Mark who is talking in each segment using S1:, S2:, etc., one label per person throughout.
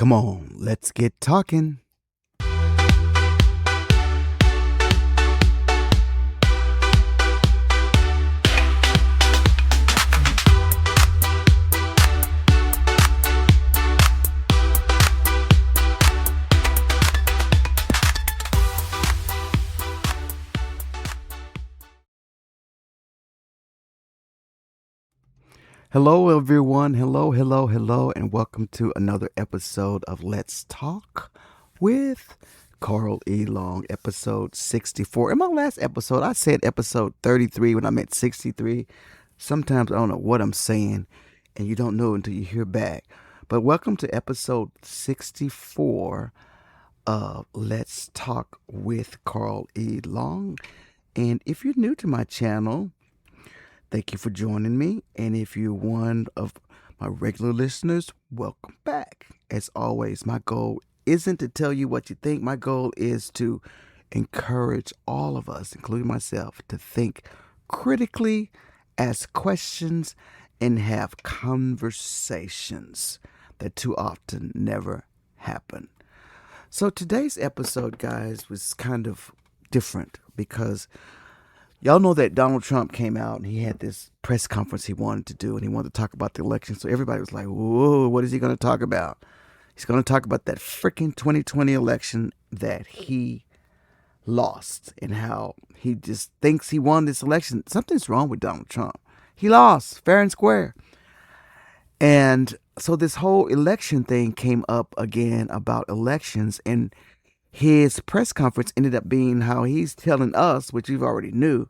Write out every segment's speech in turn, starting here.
S1: Come on, let's get talking. Hello, everyone. Hello, and welcome to another episode of Let's Talk with Carl E. Long, episode 64. In my last episode, I said episode 33 when I meant 63. Sometimes I don't know what I'm saying, and you don't know until you hear back. But welcome to episode 64 of Let's Talk with Carl E. Long. And if you're new to my channel, thank you for joining me. And if you're one of my regular listeners, welcome back. As always, my goal isn't to tell you what you think. My goal is to encourage all of us, including myself, to think critically, ask questions, and have conversations that too often never happen. So today's episode, guys, was kind of different because y'all know that Donald Trump came out and he had this press conference he wanted to do, and he wanted to talk about the election. So everybody was like, whoa, what is he going to talk about? He's going to talk about that freaking 2020 election that he lost and how he just thinks he won this election. Something's wrong with Donald Trump. He lost fair and square. And so this whole election thing came up again about elections, and his press conference ended up being how he's telling us, which we've already knew,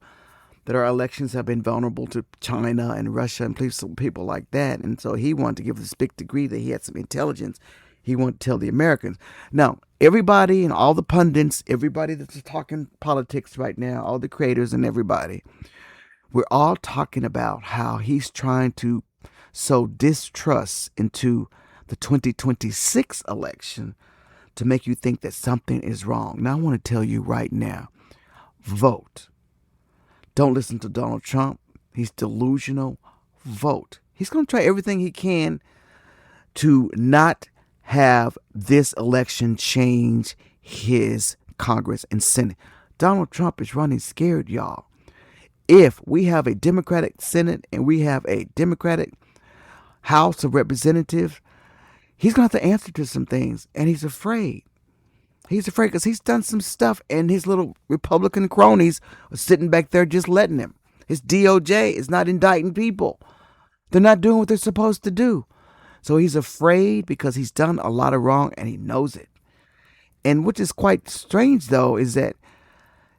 S1: that our elections have been vulnerable to China and Russia and people like that. And so he wanted to give this big degree that he had some intelligence. He wanted to tell the Americans. Now, everybody and all the pundits, everybody that's talking politics right now, all the creators and everybody, we're all talking about how he's trying to sow distrust into the 2026 election to make you think that something is wrong. Now, I want to tell you right now, vote. Don't listen to Donald Trump. He's delusional. Vote. He's going to try everything he can to not have this election change his Congress and Senate. Donald Trump is running scared, y'all. If we have a Democratic Senate and we have a Democratic House of Representatives, he's going to have to answer to some things, and he's afraid. He's afraid because he's done some stuff, and his little Republican cronies are sitting back there just letting him. His DOJ is not indicting people. They're not doing what they're supposed to do. So he's afraid because he's done a lot of wrong, and he knows it. And which is quite strange, though, is that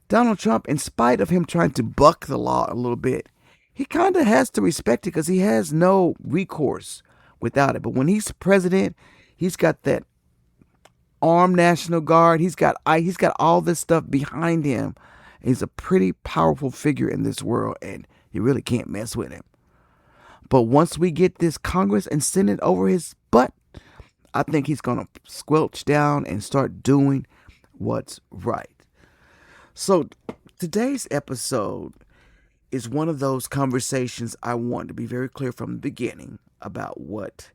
S1: Donald Trump, in spite of him trying to buck the law a little bit, he kind of has to respect it because he has no recourse without it. But when he's president, he's got that armed National Guard. He's got all this stuff behind him. He's a pretty powerful figure in this world, and you really can't mess with him. But once we get this Congress and Senate over his butt, I think he's going to squelch down and start doing what's right. So today's episode is one of those conversations I want to be very clear from the beginning about what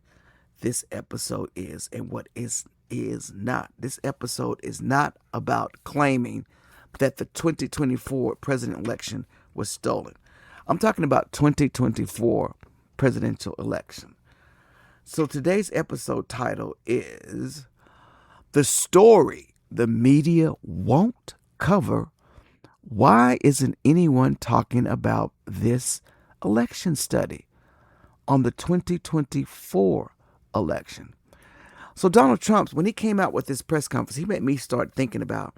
S1: this episode is and what is not. This episode is not about claiming that the 2024 president election was stolen. I'm talking about 2024 presidential election. So today's episode title is The Story the Media Won't Cover. Why isn't anyone talking about this election study on the 2024 election? So Donald Trump, when he came out with this press conference, he made me start thinking about,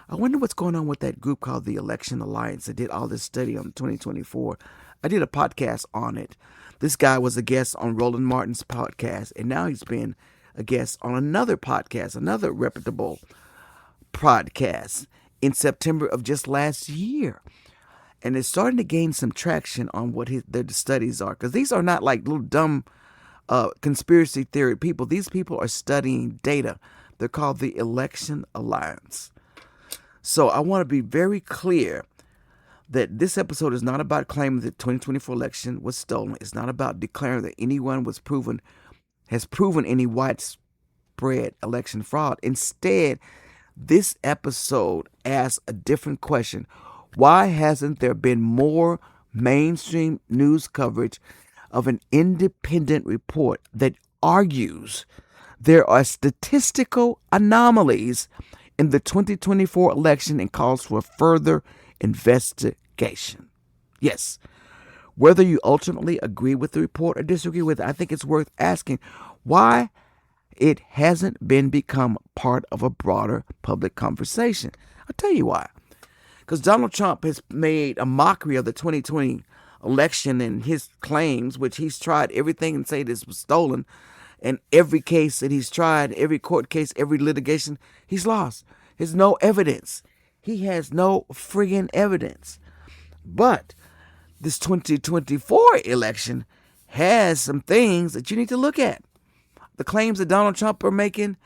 S1: I wonder what's going on with that group called the Election Alliance that did all this study on 2024. I did a podcast on it. This guy was a guest on Roland Martin's podcast, and now he's been a guest on another podcast, another reputable podcast in September of just last year. And it's starting to gain some traction on what their studies are, because these are not like little dumb conspiracy theory people. These people are studying data. They're called the Election Alliance. So I want to be very clear that this episode is not about claiming that the 2024 election was stolen. It's not about declaring that anyone has proven any spread election fraud. Instead, this episode asks a different question. Why hasn't there been more mainstream news coverage of an independent report that argues there are statistical anomalies in the 2024 election and calls for further investigation? Yes. Whether you ultimately agree with the report or disagree with it, I think it's worth asking why it hasn't been become part of a broader public conversation. I'll tell you why. Because Donald Trump has made a mockery of the 2020 election and his claims, which he's tried everything and say this was stolen. And every case that he's tried, every court case, every litigation, he's lost. There's no evidence. He has no friggin' evidence. But this 2024 election has some things that you need to look at. The claims that Donald Trump are making,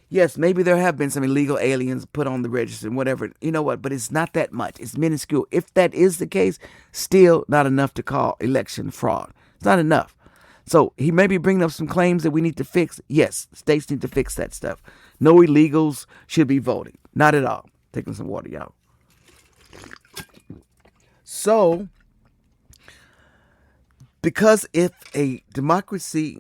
S1: yes, maybe there have been some illegal aliens put on the register and whatever. You know what? But it's not that much. It's minuscule. If that is the case, still not enough to call election fraud. It's not enough. So he may be bringing up some claims that we need to fix. Yes, states need to fix that stuff. No illegals should be voting. Not at all. Taking some water, y'all. So, because if a democracy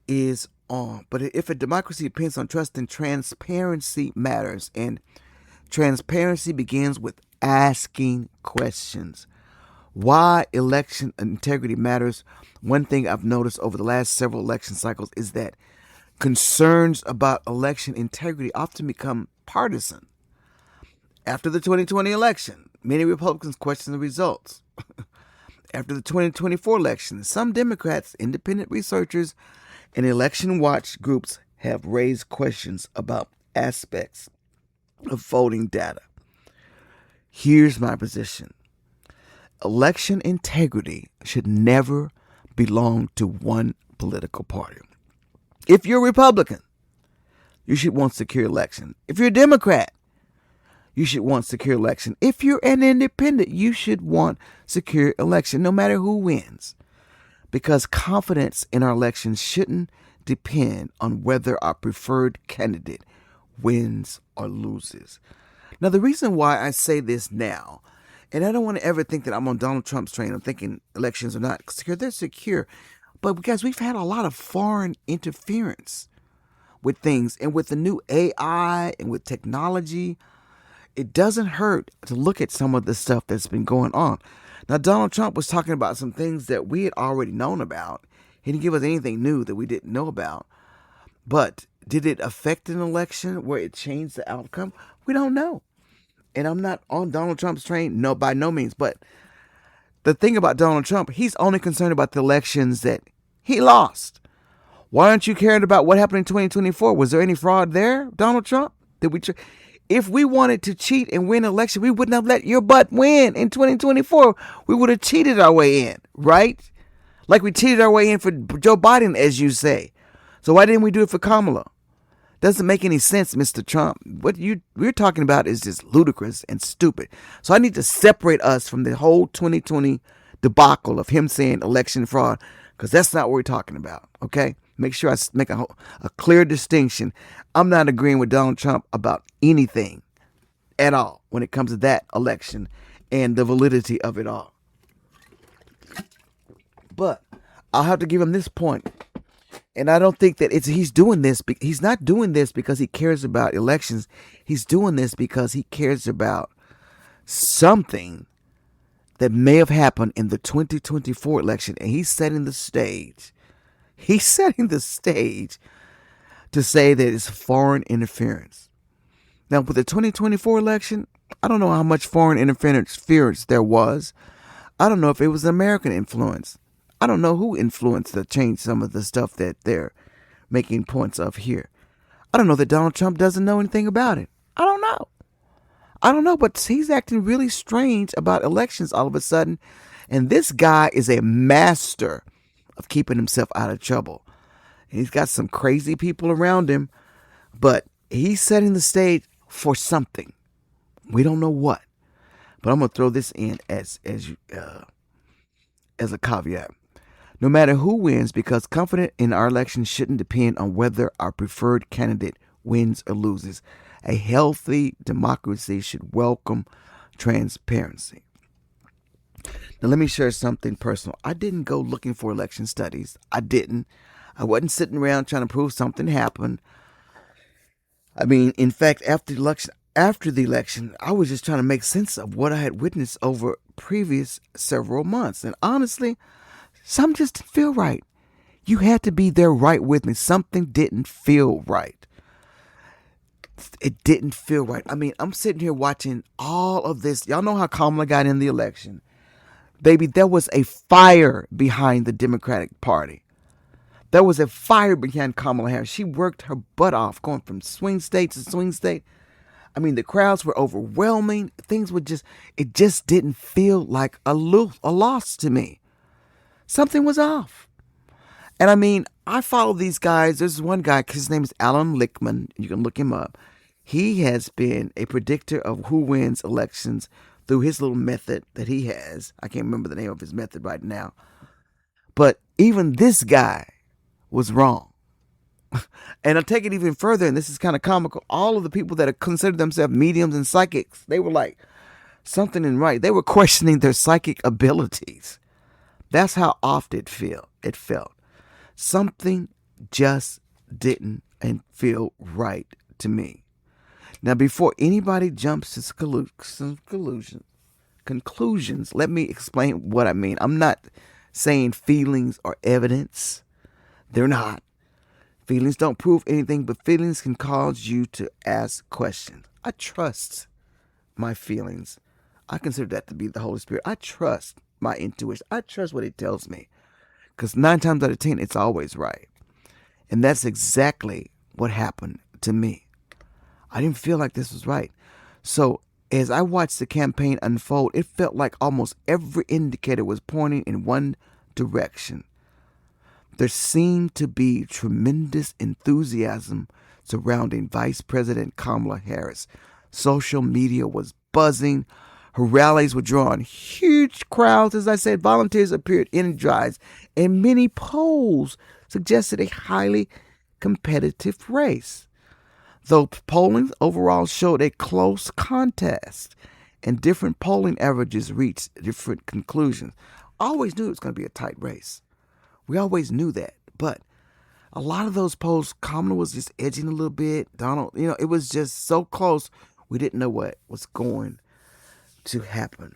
S1: is on, but if a democracy depends on trust, then transparency matters. And transparency begins with asking questions. Why election integrity matters. One thing I've noticed over the last several election cycles is that concerns about election integrity often become partisan. After the 2020 election, many Republicans questioned the results. After the 2024 election, some Democrats, independent researchers, and election watch groups have raised questions about aspects of voting data. Here's my position. Election integrity should never belong to one political party. If you're a Republican, you should want secure election. If you're a Democrat, you should want secure election. If you're an independent, you should want secure election, no matter who wins. Because confidence in our elections shouldn't depend on whether our preferred candidate wins or loses. Now, the reason why I say this now, and I don't want to ever think that I'm on Donald Trump's train. I'm thinking elections are not secure. They're secure. But guys, we've had a lot of foreign interference with things. And with the new AI and with technology, it doesn't hurt to look at some of the stuff that's been going on. Now, Donald Trump was talking about some things that we had already known about. He didn't give us anything new that we didn't know about. But did it affect an election where it changed the outcome? We don't know. And I'm not on Donald Trump's train, no, by no means. But the thing about Donald Trump, he's only concerned about the elections that he lost. Why aren't you caring about what happened in 2024? Was there any fraud there, Donald Trump? If we wanted to cheat and win an election, we wouldn't have let your butt win in 2024. We would have cheated our way in, right? Like we cheated our way in for Joe Biden, as you say. So why didn't we do it for Kamala? Doesn't make any sense, Mr. Trump. What we're talking about is just ludicrous and stupid. So I need to separate us from the whole 2020 debacle of him saying election fraud, because that's not what we're talking about, okay? Make sure I make a clear distinction. I'm not agreeing with Donald Trump about anything at all when it comes to that election and the validity of it all. But I'll have to give him this point. And I don't think that he's doing this. He's not doing this because he cares about elections. He's doing this because he cares about something that may have happened in the 2024 election. And he's setting the stage. He's setting the stage to say that it's foreign interference. Now, with the 2024 election, I don't know how much foreign interference there was. I don't know if it was American influence. I don't know who influenced to change some of the stuff that they're making points of here. I don't know that Donald Trump doesn't know anything about it. I don't know, but he's acting really strange about elections all of a sudden. And this guy is a master of keeping himself out of trouble. He's got some crazy people around him, but he's setting the stage for something. We don't know what. But I'm going to throw this in as a caveat. No matter who wins, because confidence in our election shouldn't depend on whether our preferred candidate wins or loses. A healthy democracy should welcome transparency. Now, let me share something personal. I didn't go looking for election studies. I didn't. I wasn't sitting around trying to prove something happened. I mean, in fact, after the election, I was just trying to make sense of what I had witnessed over previous several months. And honestly, something just didn't feel right. You had to be there right with me. Something didn't feel right. It didn't feel right. I mean, I'm sitting here watching all of this. Y'all know how Kamala got in the election. Baby, there was a fire behind the Democratic Party. There was a fire behind Kamala Harris. She worked her butt off going from swing state to swing state. I mean, the crowds were overwhelming. Things were it just didn't feel like a loss to me. Something was off. And I mean, I follow these guys. There's one guy, his name is Alan Lichtman. You can look him up. He has been a predictor of who wins elections through his little method that he has. I can't remember the name of his method right now. But even this guy was wrong. And I'll take it even further, and this is kind of comical. All of the people that considered themselves mediums and psychics, they were like, something ain't right. They were questioning their psychic abilities. That's how off it felt. Something just didn't feel right to me. Now, before anybody jumps to conclusions, let me explain what I mean. I'm not saying feelings are evidence. They're not. Feelings don't prove anything, but feelings can cause you to ask questions. I trust my feelings. I consider that to be the Holy Spirit. I trust my intuition. I trust what it tells me. Because 9 times out of 10, it's always right. And that's exactly what happened to me. I didn't feel like this was right. So as I watched the campaign unfold, it felt like almost every indicator was pointing in one direction. There seemed to be tremendous enthusiasm surrounding Vice President Kamala Harris. Social media was buzzing. Her rallies were drawing huge crowds. As I said, volunteers appeared energized, and many polls suggested a highly competitive race. Though polling overall showed a close contest, and different polling averages reached different conclusions. I always knew it was going to be a tight race. We always knew that. But a lot of those polls, Kamala was just edging a little bit. Donald, it was just so close, we didn't know what was going to happen.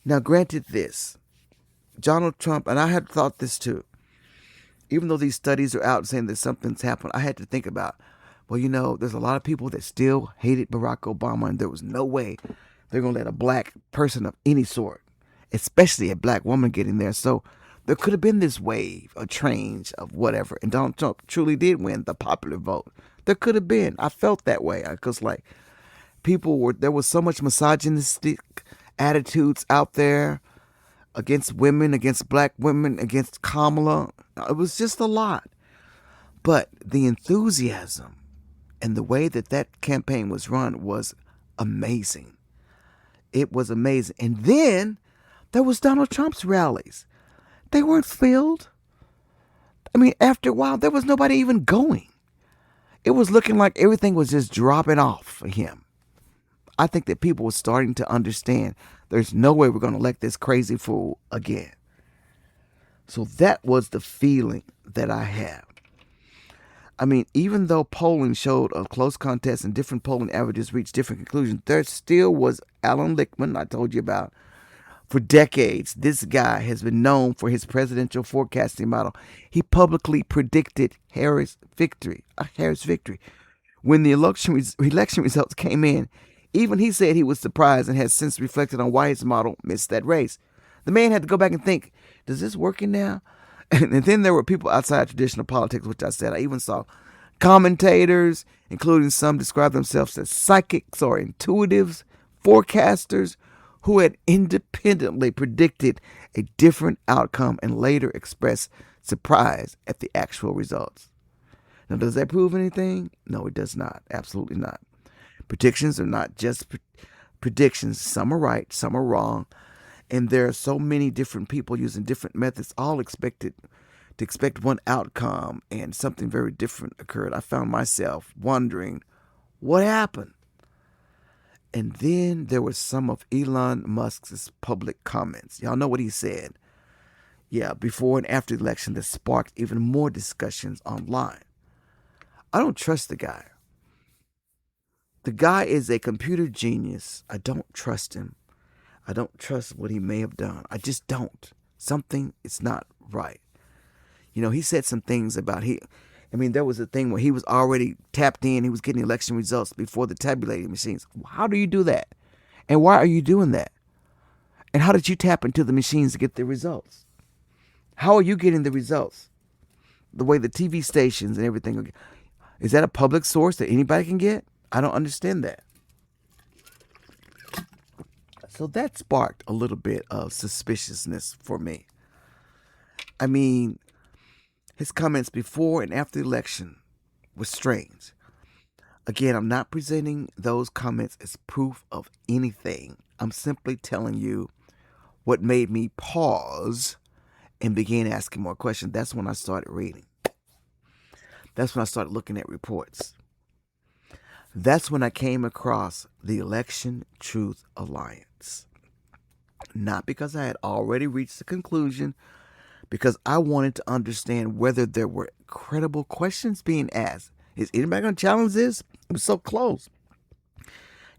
S1: Now, granted this, Donald Trump, and I had thought this too, even though these studies are out saying that something's happened, I had to think about, there's a lot of people that still hated Barack Obama, and there was no way they're going to let a black person of any sort, especially a black woman, get in there. So there could have been this wave, a change of whatever, and Donald Trump truly did win the popular vote. There could have been. I felt that way because, there was so much misogynistic attitudes out there against women, against black women, against Kamala. It was just a lot. But the enthusiasm and the way that campaign was run was amazing. It was amazing. And then there was Donald Trump's rallies. They weren't filled. I mean, after a while, there was nobody even going. It was looking like everything was just dropping off for him. I think that people were starting to understand there's no way we're going to elect this crazy fool again. So that was the feeling that I had. I mean, even though polling showed a close contest and different polling averages reached different conclusions, there still was Alan Lichtman, I told you about. For decades, this guy has been known for his presidential forecasting model. He publicly predicted Harris' victory. When the election results came in, even he said he was surprised and has since reflected on why his model missed that race. The man had to go back and think, does this working now? And then there were people outside traditional politics, which I said. I even saw commentators, including some describe themselves as psychics or intuitives, forecasters, who had independently predicted a different outcome and later expressed surprise at the actual results. Now, does that prove anything? No, it does not. Absolutely not. Predictions are not just predictions. Some are right, some are wrong. And there are so many different people using different methods, all expected to expect one outcome, and something very different occurred. I found myself wondering what happened. And then there was some of Elon Musk's public comments. Y'all know what he said. Yeah, before and after the election that sparked even more discussions online. I don't trust the guy. The guy is a computer genius. I don't trust him. I don't trust what he may have done. I just don't. Something is not right. He said some things about there was a thing where he was already tapped in. He was getting election results before the tabulating machines. How do you do that? And why are you doing that? And how did you tap into the machines to get the results? How are you getting the results? The way the TV stations and everything, is that a public source that anybody can get? I don't understand that. So that sparked a little bit of suspiciousness for me. His comments before and after the election were strange. Again, I'm not presenting those comments as proof of anything. I'm simply telling you what made me pause and begin asking more questions. That's when I started reading. That's when I started looking at reports. That's when I came across the Election Truth Alliance. Not because I had already reached the conclusion, because I wanted to understand whether there were credible questions being asked. Is anybody going to challenge this? It was so close.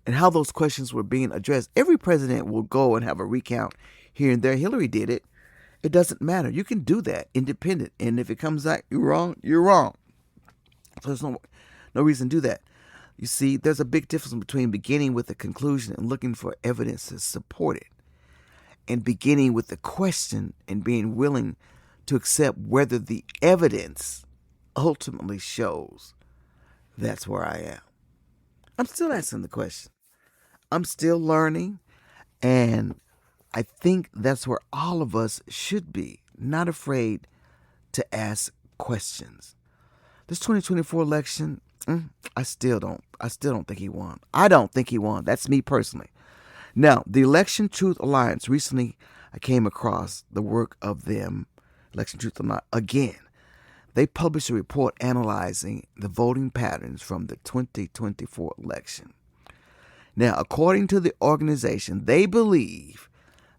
S1: And how those questions were being addressed. Every president will go and have a recount here and there. Hillary did it. It doesn't matter. You can do that independent. And if it comes out you're wrong, you're wrong. So there's no reason to do that. You see, there's a big difference between beginning with a conclusion and looking for evidence to support it, and beginning with a question and being willing to accept whether the evidence ultimately shows that's where I am. I'm still asking the question. I'm still learning, and I think that's where all of us should be, not afraid to ask questions. This 2024 election, I still don't think he won. I don't think he won. That's me personally. Now, the Election Truth Alliance, recently I came across the work of them, Election Truth Alliance, again. They published a report analyzing the voting patterns from the 2024 election. Now, according to the organization, they believe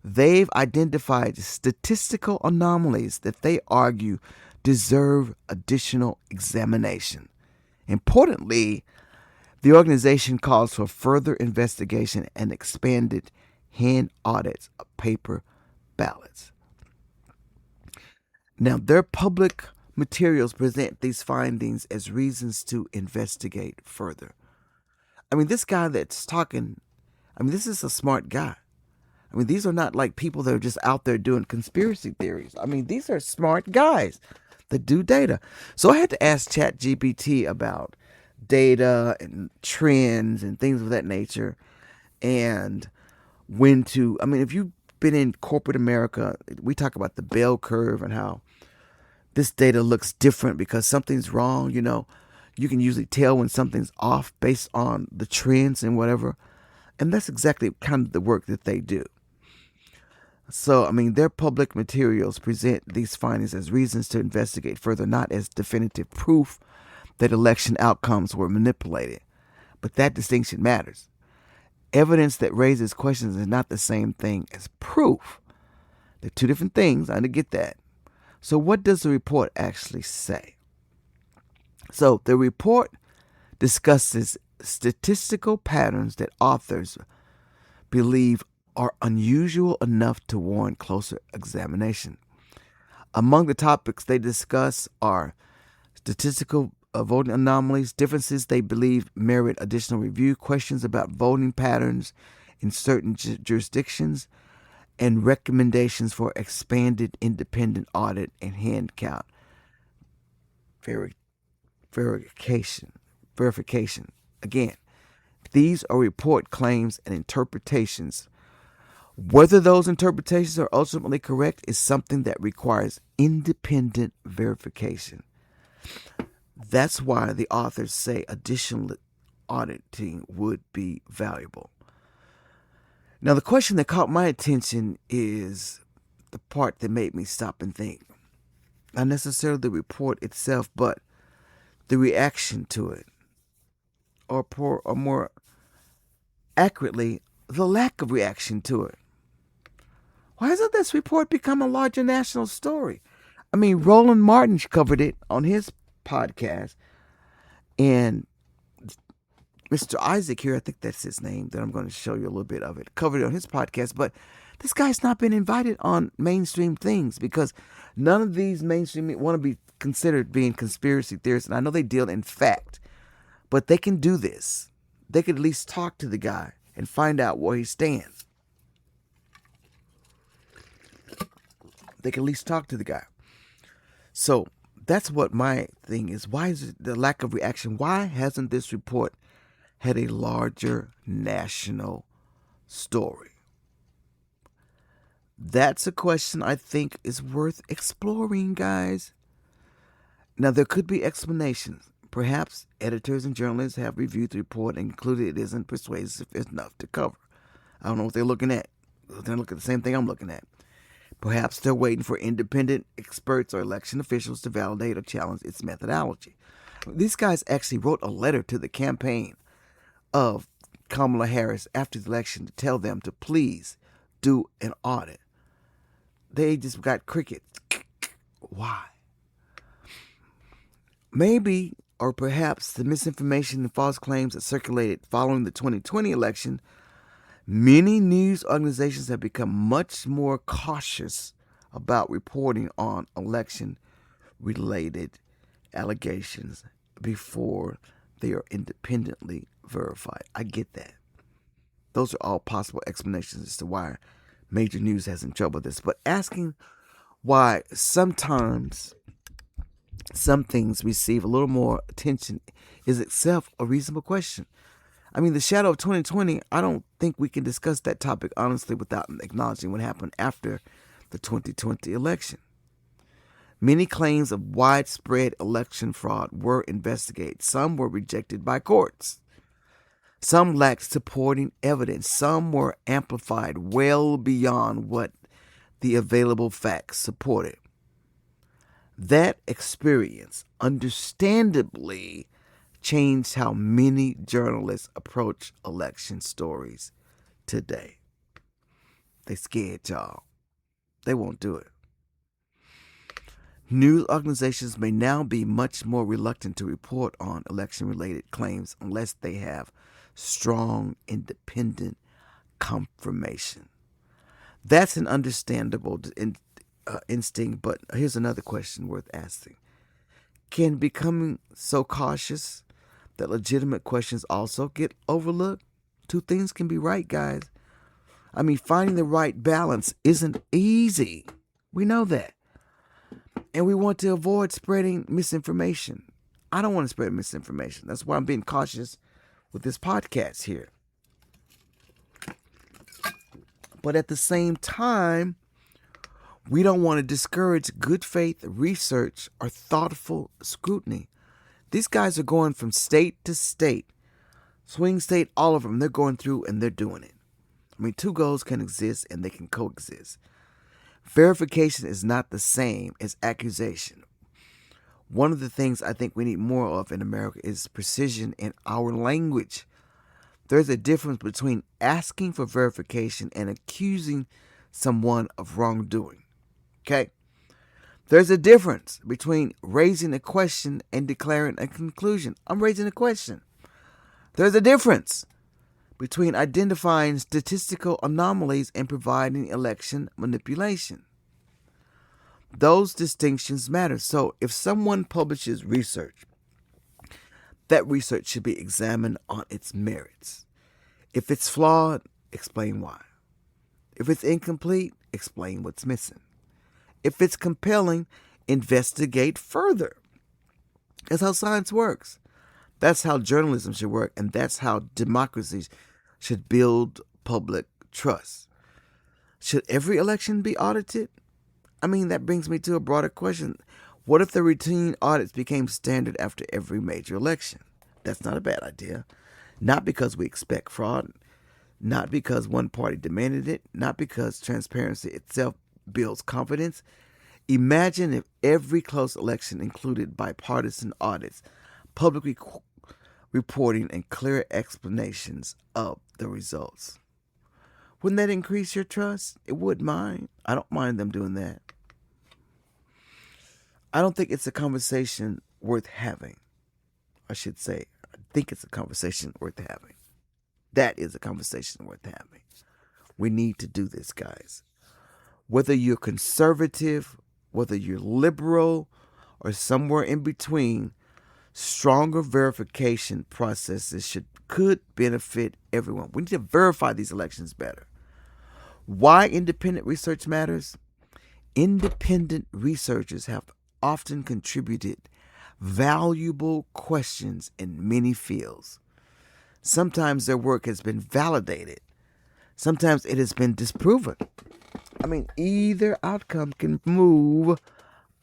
S1: they've identified statistical anomalies that they argue deserve additional examination. Importantly, the organization calls for further investigation and expanded hand audits of paper ballots. Now, their public materials present these findings as reasons to investigate further. This guy that's talking, this is a smart guy. These are not like people that are just out there doing conspiracy theories. These are smart guys that do data. So I had to ask ChatGPT about data and trends and things of that nature, and when to, if you've been in corporate America, we talk about the bell curve and how this data looks different because something's wrong. You can usually tell when something's off based on the trends and whatever. And that's exactly kind of the work that they do. So, their public materials present these findings as reasons to investigate further, not as definitive proof that election outcomes were manipulated. But that distinction matters. Evidence that raises questions is not the same thing as proof. They're two different things. I get that. So what does the report actually say? So the report discusses statistical patterns that authors believe are unusual enough to warrant closer examination. Among the topics they discuss are statistical voting anomalies, differences they believe merit additional review, questions about voting patterns in certain jurisdictions, and recommendations for expanded independent audit and hand count verification. Again, these are report claims and interpretations. Whether those interpretations are ultimately correct is something that requires independent verification. That's why the authors say additional auditing would be valuable. Now, the question that caught my attention is the part that made me stop and think. Not necessarily the report itself, but the reaction to it, or more accurately, the lack of reaction to it. Why hasn't this report become a larger national story? I mean, Roland Martin covered it on his podcast, and Mr. Isaac here, I think that's his name, that I'm going to show you a little bit of it, covered it on his podcast, but this guy's not been invited on mainstream things because none of these mainstream want to be considered being conspiracy theorists, and I know they deal in fact, but they can do this. They could at least talk to the guy and find out where he stands. They can at least talk to the guy. So that's what my thing is. Why is it the lack of reaction? Why hasn't this report had a larger national story? That's a question I think is worth exploring, guys. Now, there could be explanations. Perhaps editors and journalists have reviewed the report and concluded it isn't persuasive enough to cover. I don't know what they're looking at. They're looking at the same thing I'm looking at. Perhaps they're waiting for independent experts or election officials to validate or challenge its methodology. These guys actually wrote a letter to the campaign of Kamala Harris after the election to tell them to please do an audit. They just got crickets. Why? Maybe, or perhaps, the misinformation and false claims that circulated following the 2020 election, many news organizations have become much more cautious about reporting on election-related allegations before they are independently verified. I get that. Those are all possible explanations as to why major news has in trouble with this. But asking why sometimes some things receive a little more attention is itself a reasonable question. I mean, the shadow of 2020, I don't think we can discuss that topic honestly without acknowledging what happened after the 2020 election. Many claims of widespread election fraud were investigated. Some were rejected by courts. Some lacked supporting evidence. Some were amplified well beyond what the available facts supported. That experience, understandably, changed how many journalists approach election stories today. They scared y'all. They won't do it. News organizations may now be much more reluctant to report on election-related claims unless they have strong, independent confirmation. That's an understandable instinct, but here's another question worth asking. Can becoming so cautious that legitimate questions also get overlooked? Two things can be right, guys. I mean, finding the right balance isn't easy. We know that. And we want to avoid spreading misinformation. I don't want to spread misinformation. That's why I'm being cautious with this podcast here. But at the same time, we don't want to discourage good faith research or thoughtful scrutiny. These guys are going from state to state, swing state, all of them. They're going through and they're doing it. I mean, two goals can exist and they can coexist. Verification is not the same as accusation. One of the things I think we need more of in America is precision in our language. There's a difference between asking for verification and accusing someone of wrongdoing. Okay? There's a difference between raising a question and declaring a conclusion. I'm raising a question. There's a difference between identifying statistical anomalies and providing election manipulation. Those distinctions matter. So if someone publishes research, that research should be examined on its merits. If it's flawed, explain why. If it's incomplete, explain what's missing. If it's compelling, investigate further. That's how science works. That's how journalism should work, and that's how democracies should build public trust. Should every election be audited? I mean, that brings me to a broader question. What if the routine audits became standard after every major election? That's not a bad idea. Not because we expect fraud, not because one party demanded it, not because transparency itself builds confidence. Imagine if every close election included bipartisan audits, public reporting, and clear explanations of the results. Wouldn't that increase your trust? It would mine. I don't mind them doing that. I don't think it's a conversation worth having. I should say, I think it's a conversation worth having. That is a conversation worth having. We need to do this, guys. Whether you're conservative, whether you're liberal, or somewhere in between, stronger verification processes could benefit everyone. We need to verify these elections better. Why independent research matters? Independent researchers have often contributed valuable questions in many fields. Sometimes their work has been validated. Sometimes it has been disproven. Either outcome can move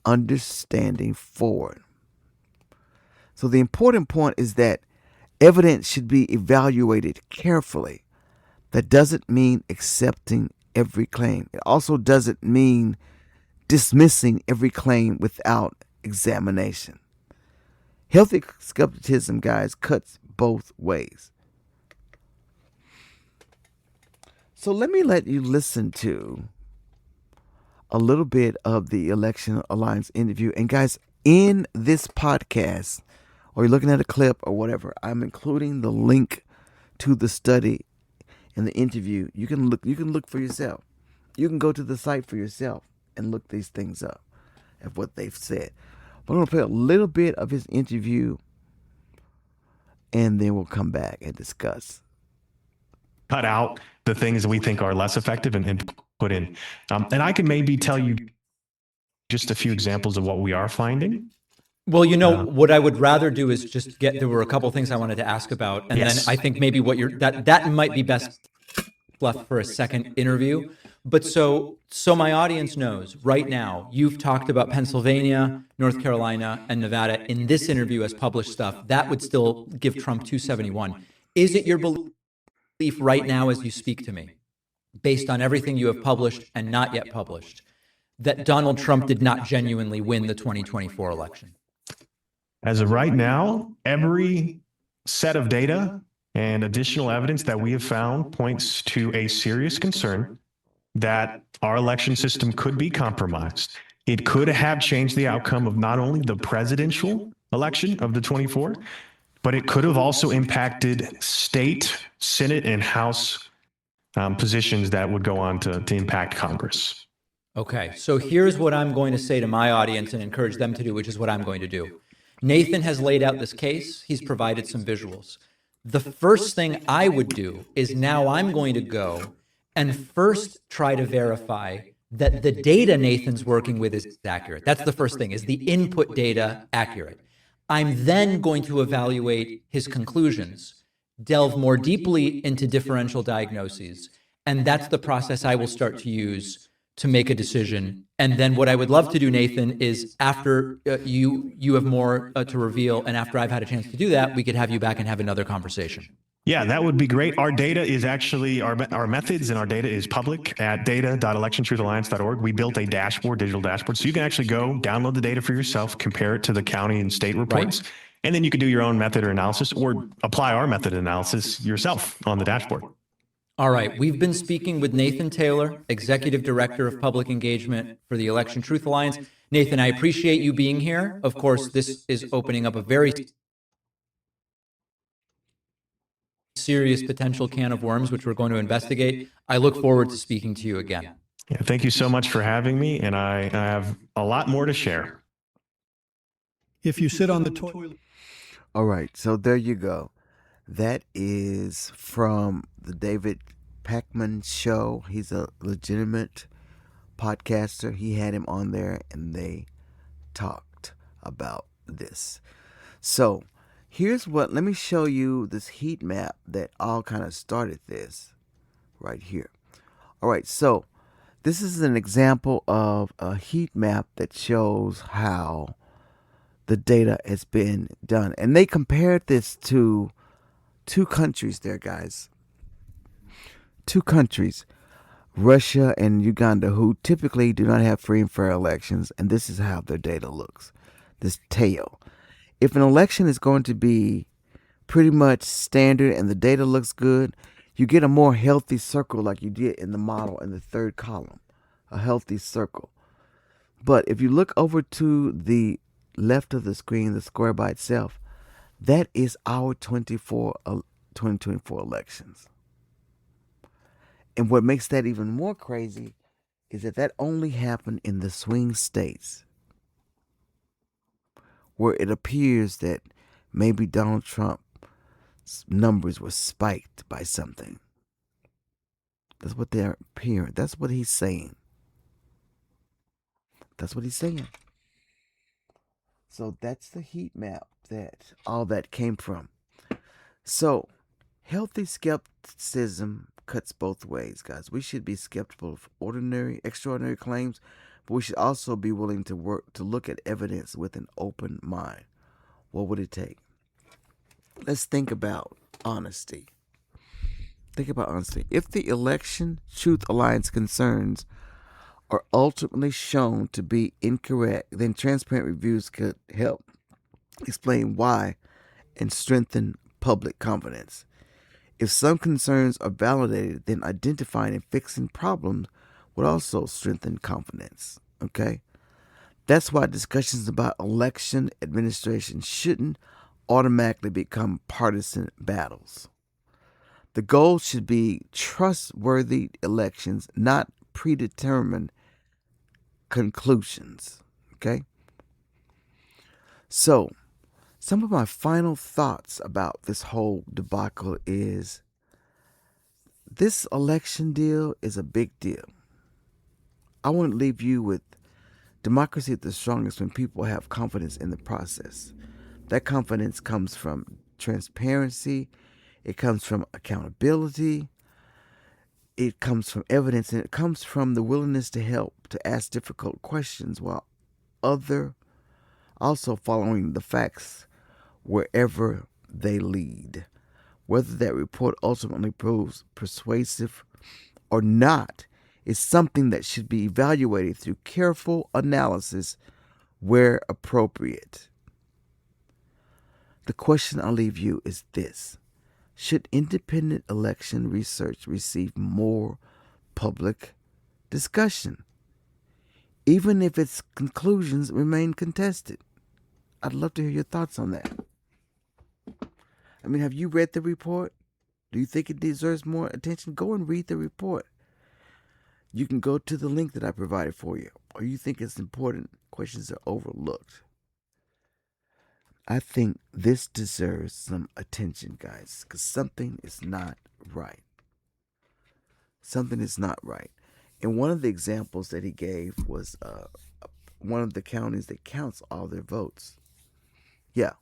S1: understanding forward. So the important point is that evidence should be evaluated carefully. That doesn't mean accepting every claim. It also doesn't mean dismissing every claim without examination. Healthy skepticism, guys, cuts both ways. So let me let you listen to a little bit of the Election Alliance interview. And guys, in this podcast, or you're looking at a clip or whatever, I'm including the link to the study and the interview. You can look for yourself. You can go to the site for yourself and look these things up at what they've said. But I'm going to play a little bit of his interview, and then we'll come back and discuss.
S2: Cut out the things that we think are less effective and put in. And I can maybe tell you just a few examples of what we are finding.
S3: Well, what I would rather do is just there were a couple of things I wanted to ask about. And then I think maybe that might be best left for a second interview. But so my audience knows right now, you've talked about Pennsylvania, North Carolina, and Nevada in this interview as published stuff. That would still give Trump 271. Is it your belief right now as you speak to me, based on everything you have published and not yet published, that Donald Trump did not genuinely win the 2024 election?
S2: As of right now, every set of data and additional evidence that we have found points to a serious concern that our election system could be compromised. It could have changed the outcome of not only the presidential election of the 24, but it could have also impacted state, Senate, and House positions that would go on to impact Congress.
S3: Okay, so here's what I'm going to say to my audience and encourage them to do, which is what I'm going to do. Nathan has laid out this case. He's provided some visuals. The first thing I would do is now I'm going to go and first try to verify that the data Nathan's working with is accurate. That's the first thing, is the input data accurate. I'm then going to evaluate his conclusions, delve more deeply into differential diagnoses, and that's the process I will start to use to make a decision. And then what I would love to do, Nathan, is after you have more to reveal, and after I've had a chance to do that, we could have you back and have another conversation.
S2: Yeah, that would be great. Our data is actually, our methods and our data is public at data.electiontruthalliance.org. We built a dashboard, digital dashboard, so you can actually go download the data for yourself, compare it to the county and state reports, right, and then you can do your own method or analysis or apply our method analysis yourself on the dashboard.
S3: All right, we've been speaking with Nathan Taylor, Executive Director of Public Engagement for the Election Truth Alliance. Nathan, I appreciate you being here. Of course, this is opening up a very serious potential can of worms, which we're going to investigate. I look forward to speaking to you again.
S2: Yeah, thank you so much for having me, and I have a lot more to share.
S4: If you sit on the toilet.
S1: All right, so there you go. That is from the David Pakman show. He's a legitimate podcaster. He had him on there, and they talked about this. So let me show you this heat map that all kind of started this right here. All right, so this is an example of a heat map that shows how the data has been done. And they compared this to two countries there, guys. two countries, Russia and Uganda, who typically do not have free and fair elections, and this is how their data looks. This tail. If an election is going to be pretty much standard and the data looks good, you get a more healthy circle like you did in the model in the third column. A healthy circle. But if you look over to the left of the screen, the square by itself, that is our 2024 elections. And what makes that even more crazy is that only happened in the swing states, where it appears that maybe Donald Trump's numbers were spiked by something. That's what they're appearing. That's what he's saying. That's what he's saying. So that's the heat map that all that came from. So healthy skepticism cuts both ways, guys. We should be skeptical of extraordinary claims, but we should also be willing to look at evidence with an open mind. What would it take? Let's think about honesty. Think about honesty. If the Election Truth Alliance concerns are ultimately shown to be incorrect, then transparent reviews could help explain why and strengthen public confidence. If some concerns are validated, then identifying and fixing problems would also strengthen confidence. Okay? That's why discussions about election administration shouldn't automatically become partisan battles. The goal should be trustworthy elections, not predetermined conclusions. Okay? So, some of my final thoughts about this whole debacle is this election deal is a big deal. I want to leave you with democracy at the strongest when people have confidence in the process. That confidence comes from transparency, it comes from accountability, it comes from evidence, and it comes from the willingness to help, to ask difficult questions while also following the facts wherever they lead. Whether that report ultimately proves persuasive or not is something that should be evaluated through careful analysis where appropriate. The question I'll leave you is this: should independent election research receive more public discussion, even if its conclusions remain contested? I'd love to hear your thoughts on that. I mean, have you read the report? Do you think it deserves more attention? Go and read the report. You can go to the link that I provided for you. Or you think it's important questions are overlooked? I think this deserves some attention, guys, because something is not right. Something is not right. And one of the examples that he gave was one of the counties that counts all their votes. Yeah.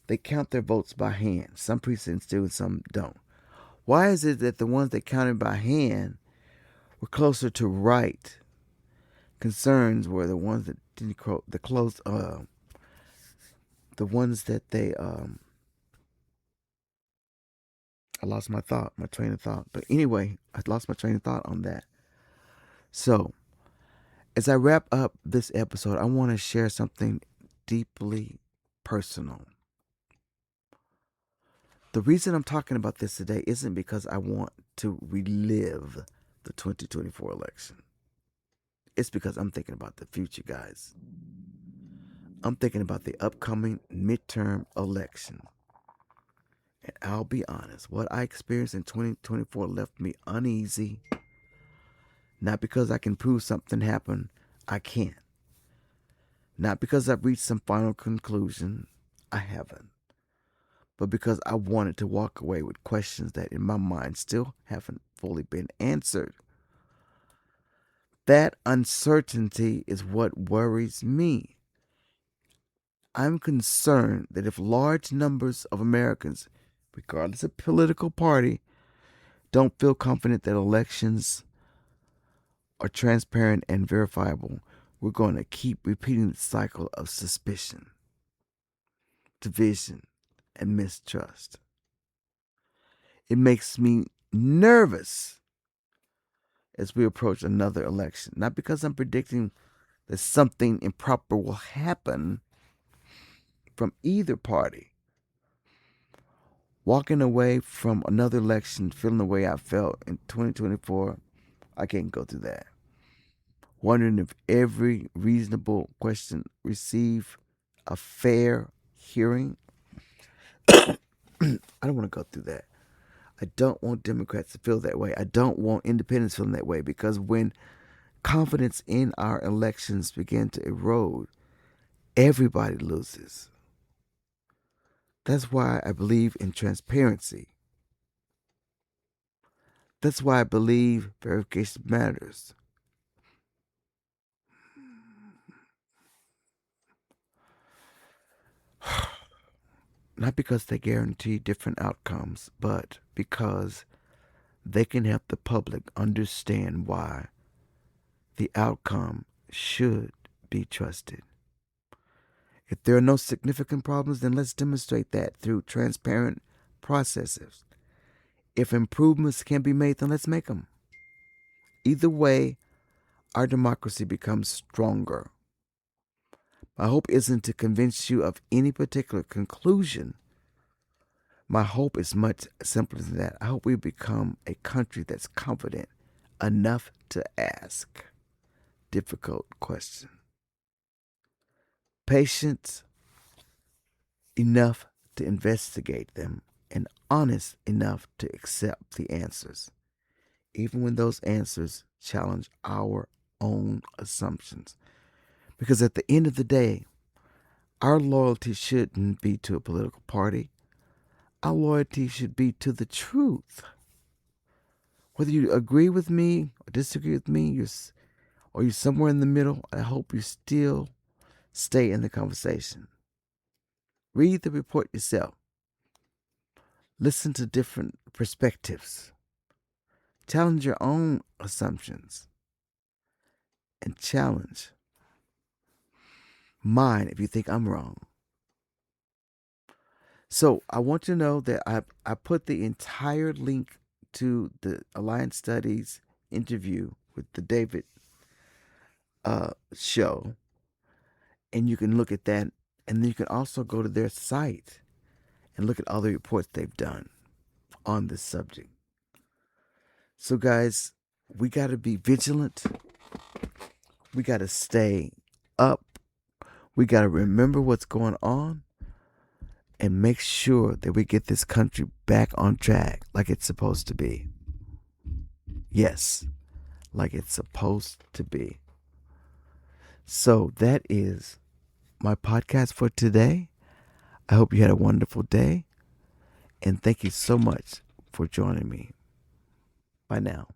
S1: They count their votes by hand. Some precincts do and some don't. Why is it that the ones that counted by hand were closer to right concerns were the ones that didn't the ones that they I lost my train of thought. But anyway, I lost my train of thought on that. So, as I wrap up this episode, I want to share something deeply personal. The reason I'm talking about this today isn't because I want to relive the 2024 election. It's because I'm thinking about the future, guys. I'm thinking about the upcoming midterm election. And I'll be honest, what I experienced in 2024 left me uneasy. Not because I can prove something happened, I can't. Not because I've reached some final conclusion, I haven't. But because I wanted to walk away with questions that in my mind still haven't fully been answered. That uncertainty is what worries me. I'm concerned that if large numbers of Americans, regardless of political party, don't feel confident that elections are transparent and verifiable, we're going to keep repeating the cycle of suspicion, division, and mistrust. It makes me nervous as we approach another election. Not because I'm predicting that something improper will happen from either party. Walking away from another election feeling the way I felt in 2024, I can't go through that. Wondering if every reasonable question receive a fair hearing. I don't want to go through that. I don't want Democrats to feel that way. I don't want independents feeling that way, because when confidence in our elections begin to erode, everybody loses. That's why I believe in transparency. That's why I believe verification matters. Not because they guarantee different outcomes, but because they can help the public understand why the outcome should be trusted. If there are no significant problems, then let's demonstrate that through transparent processes. If improvements can be made, then let's make them. Either way, our democracy becomes stronger. My hope isn't to convince you of any particular conclusion. My hope is much simpler than that. I hope we become a country that's confident enough to ask difficult questions, patient enough to investigate them, and honest enough to accept the answers, even when those answers challenge our own assumptions. Because at the end of the day, our loyalty shouldn't be to a political party. Our loyalty should be to the truth. Whether you agree with me or disagree with me, or you're somewhere in the middle, I hope you still stay in the conversation. Read the report yourself. Listen to different perspectives. Challenge your own assumptions. And challenge mine if you think I'm wrong. So I want you to know that I put the entire link to the Alliance Studies interview with the David show, and you can look at that, and then you can also go to their site and look at all the reports they've done on this subject. So guys, we got to be vigilant. We got to stay up. We got to remember what's going on and make sure that we get this country back on track like it's supposed to be. Yes, like it's supposed to be. So that is my podcast for today. I hope you had a wonderful day, and thank you so much for joining me. Bye now.